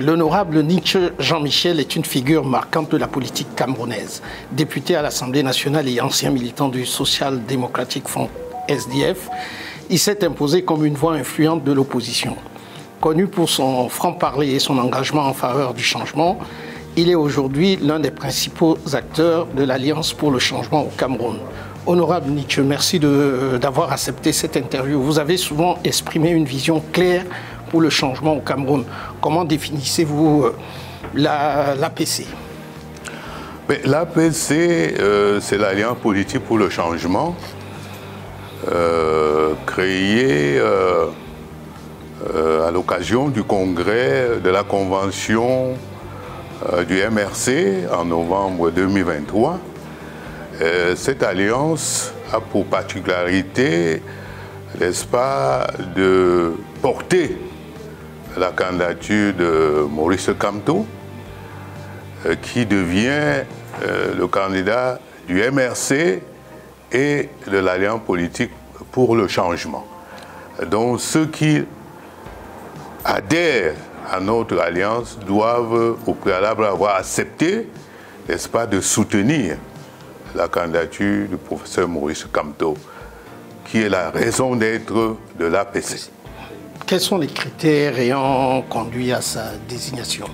L'honorable Nietzsche Jean-Michel est une figure marquante de la politique camerounaise. Député à l'Assemblée nationale et ancien militant du Social Democratic Front SDF, il s'est imposé comme une voix influente de l'opposition. Connu pour son franc-parler et son engagement en faveur du changement, il est aujourd'hui l'un des principaux acteurs de l'Alliance pour le changement au Cameroun. Honorable Nietzsche, merci d'avoir accepté cette interview. Vous avez souvent exprimé une vision claire pour le changement au Cameroun. Comment définissez-vous l'APC? L'APC, c'est l'Alliance politique pour le changement, créée à l'occasion du congrès de la convention du MRC en novembre 2023. Cette alliance a pour particularité, n'est-ce pas, de porter la candidature de Maurice Kamto, qui devient le candidat du MRC et de l'Alliance politique pour le changement. Donc ceux qui adhèrent à notre alliance doivent au préalable avoir accepté, n'est-ce pas, de soutenir la candidature du professeur Maurice Kamto, qui est la raison d'être de l'APC. Quels sont les critères ayant conduit à sa désignation?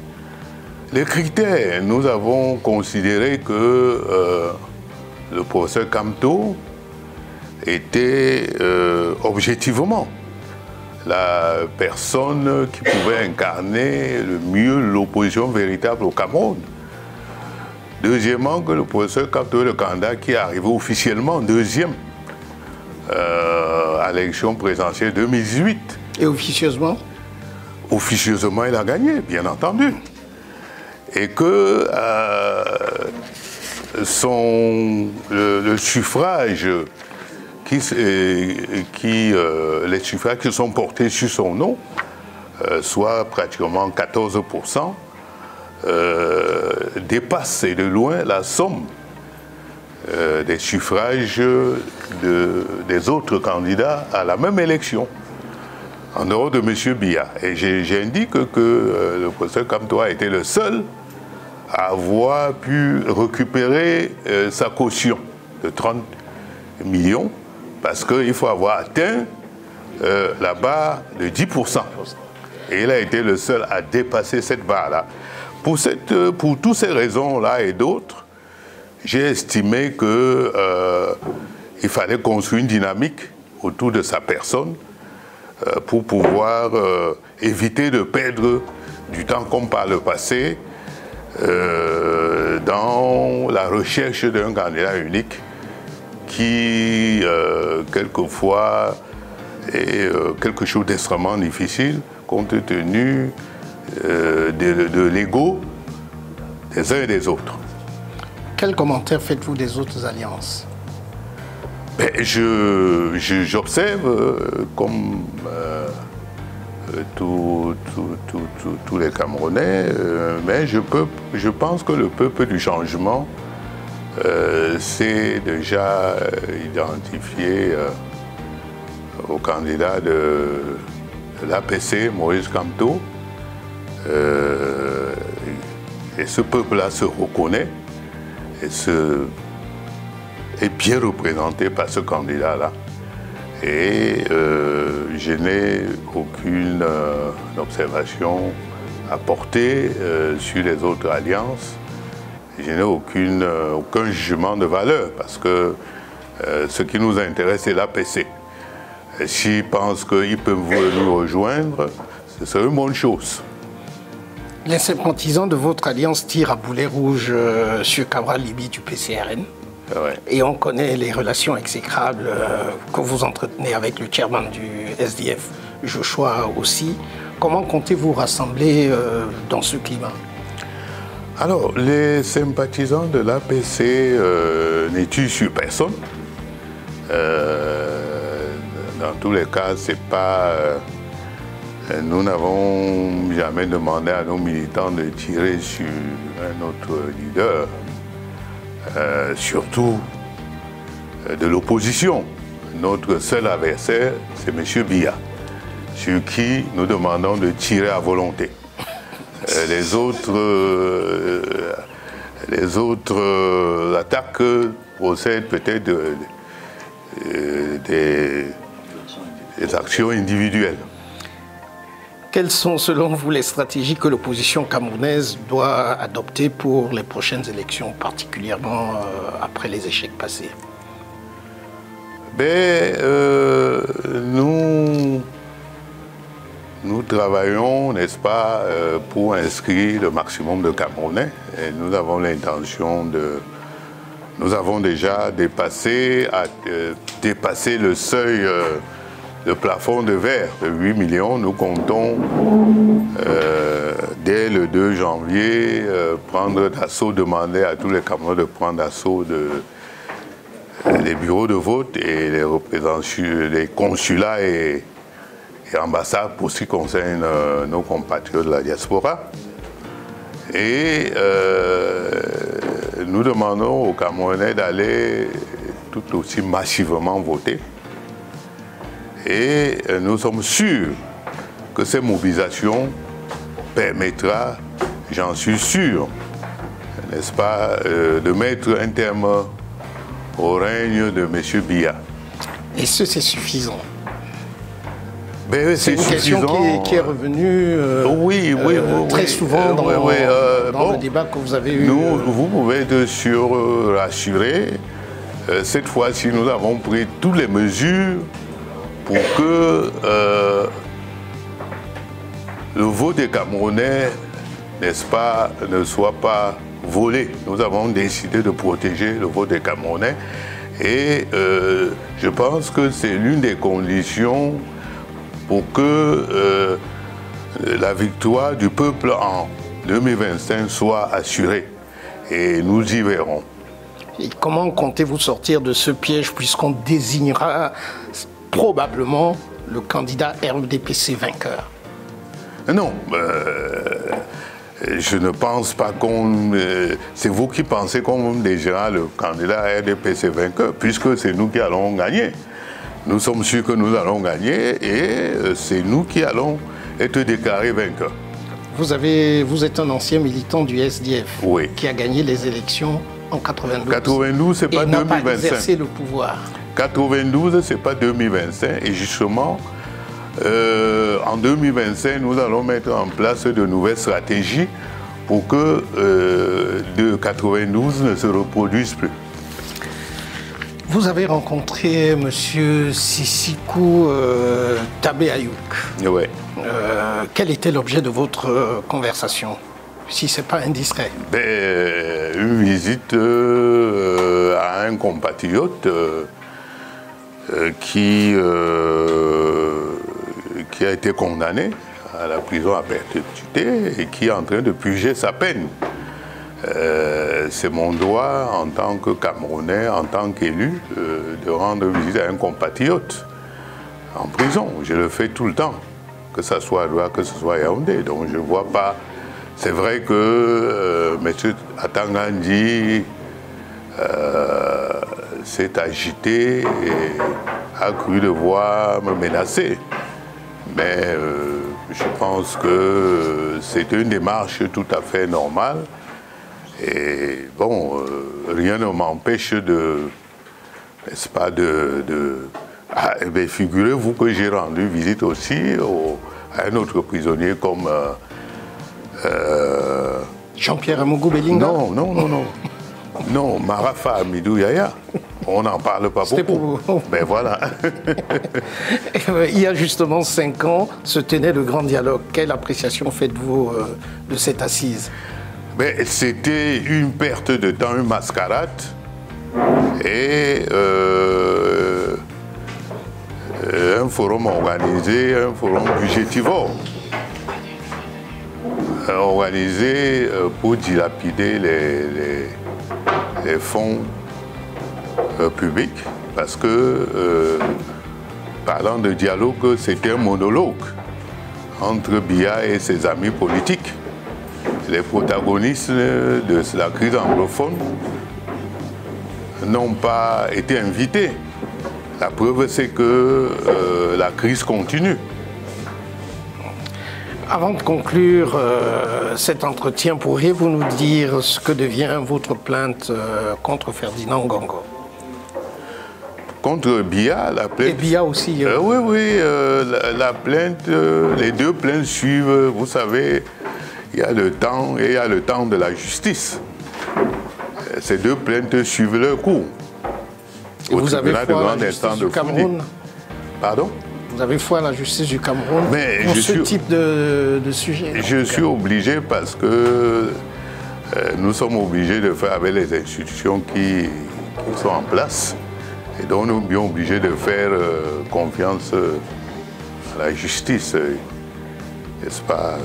Les critères, nous avons considéré que le professeur Kamto était objectivement la personne qui pouvait incarner le mieux l'opposition véritable au Cameroun. Deuxièmement, que le professeur Kamto est le candidat qui est arrivé officiellement deuxième à l'élection présidentielle 2018. Et officieusement? Officieusement, il a gagné, bien entendu. Et que le suffrage, les suffrages qui sont portés sur son nom, soit pratiquement 14%, dépasse de loin la somme des suffrages des autres candidats à la même élection, en dehors de M. Biya. Et j'indique que le professeur Kamto a été le seul à avoir pu récupérer sa caution de 30 millions, parce qu'il faut avoir atteint la barre de 10%. Et il a été le seul à dépasser cette barre-là. Pour toutes ces raisons-là et d'autres, j'ai estimé qu'il fallait construire une dynamique autour de sa personne pour pouvoir éviter de perdre du temps comme par le passé dans la recherche d'un candidat unique qui, quelquefois, est quelque chose d'extrêmement difficile compte tenu de l'ego des uns et des autres. Quel commentaire faites-vous des autres alliances? J'observe, comme tous les Camerounais, mais je pense que le peuple du changement s'est déjà identifié au candidat de l'APC, Maurice Kamto. Et ce peuple-là se reconnaît et est bien représenté par ce candidat-là. Et je n'ai aucune observation à porter sur les autres alliances. Je n'ai aucun jugement de valeur parce que ce qui nous intéresse, c'est l'APC. S'ils pensent qu'ils peuvent nous rejoindre, ce serait une bonne chose. Les sympathisants de votre alliance tirent à boulet rouge sur Cabral Libye du PCRN. Ouais. Et on connaît les relations exécrables que vous entretenez avec le chairman du SDF, Joshua aussi. Comment comptez-vous rassembler dans ce climat? Alors, les sympathisants de l'APC ne tuent sur personne. Dans tous les cas, c'est pas... nous n'avons jamais demandé à nos militants de tirer sur un autre leader, surtout de l'opposition. Notre seul adversaire, c'est M. Biya, sur qui nous demandons de tirer à volonté. les autres attaques procèdent peut-être des actions individuelles. Quelles sont, selon vous, les stratégies que l'opposition camerounaise doit adopter pour les prochaines élections, particulièrement après les échecs passés? Nous travaillons, n'est-ce pas, pour inscrire le maximum de Camerounais. Et nous avons l'intention de... Nous avons déjà dépassé le seuil, le plafond de verre de 8 millions. Nous comptons, dès le 2 janvier, prendre d'assaut, demander à tous les Camerounais de prendre d'assaut des bureaux de vote et les consulats et ambassades pour ce qui concerne nos compatriotes de la diaspora. Et nous demandons aux Camerounais d'aller tout aussi massivement voter. Et nous sommes sûrs que ces mobilisations permettra, j'en suis sûr, n'est-ce pas, de mettre un terme au règne de M. Biya. Et c'est suffisant? C'est une question qui est revenue très souvent dans le débat que vous avez eu. Vous pouvez être rassurer. Cette fois-ci, nous avons pris toutes les mesures pour que le vote des Camerounais, n'est-ce pas, ne soit pas volé. Nous avons décidé de protéger le vote des Camerounais et je pense que c'est l'une des conditions pour que la victoire du peuple en 2025 soit assurée. Et nous y verrons. Et comment comptez-vous sortir de ce piège puisqu'on désignera probablement le candidat RDPC vainqueur? Non, je ne pense pas qu'on... c'est vous qui pensez qu'on désignera le candidat RDPC vainqueur, puisque c'est nous qui allons gagner. Nous sommes sûrs que nous allons gagner et c'est nous qui allons être déclarés vainqueurs. Vous êtes un ancien militant du SDF qui a gagné les élections en 92. 92, c'est pas 2025. Et n'a pas exercé le pouvoir. 92, c'est pas 2025. Et justement, en 2025, nous allons mettre en place de nouvelles stratégies pour que de 92 ne se reproduise plus. Vous avez rencontré M. Sissikou Tabé Ayouk. Oui. Quel était l'objet de votre conversation, si ce n'est pas indiscret? Une visite à un compatriote qui a été condamné à la prison à perpétuité et qui est en train de purger sa peine. C'est mon droit en tant que Camerounais, en tant qu'élu, de rendre visite à un compatriote en prison. Je le fais tout le temps, que ce soit à Douala, que ce soit à Yaoundé. Donc je ne vois pas... C'est vrai que M. Atangandi s'est agité et a cru devoir me menacer. Mais je pense que c'est une démarche tout à fait normale. Et bon, rien ne m'empêche de, n'est-ce pas, figurez-vous que j'ai rendu visite aussi à un autre prisonnier comme... Jean-Pierre Amougou Belinga? Non, Marafa Amidou Yaya. On n'en parle pas beaucoup. Mais voilà. Il y a justement 5 ans, se tenait le grand dialogue. Quelle appréciation faites-vous de cette assise? C'était une perte de temps, une mascarade. Et un forum organisé, un forum budgétivore. Organisé pour dilapider les fonds publics, parce que, parlant de dialogue, c'était un monologue entre Biya et ses amis politiques. Les protagonistes de la crise anglophone n'ont pas été invités. La preuve, c'est que la crise continue. Avant de conclure cet entretien, pourriez-vous nous dire ce que devient votre plainte contre Ferdinand Ngongo? Contre Biya, la plainte... Et Biya aussi. Oui, la plainte, les deux plaintes suivent, vous savez, il y a le temps et il y a le temps de la justice. Ces deux plaintes suivent leur cours. Et vous avez foi à la justice du Cameroun? Pardon? Vous avez foi à la justice du Cameroun pour ce type de sujet? Je suis obligé parce que nous sommes obligés de faire avec les institutions qui sont en place. Et donc nous sommes bien obligés de faire confiance à la justice, n'est-ce pas?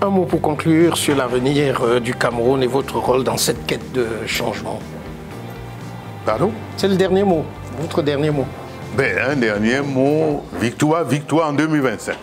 Un mot pour conclure sur l'avenir du Cameroun et votre rôle dans cette quête de changement. Pardon? C'est le dernier mot, votre dernier mot. Ben, un dernier mot, victoire en 2025.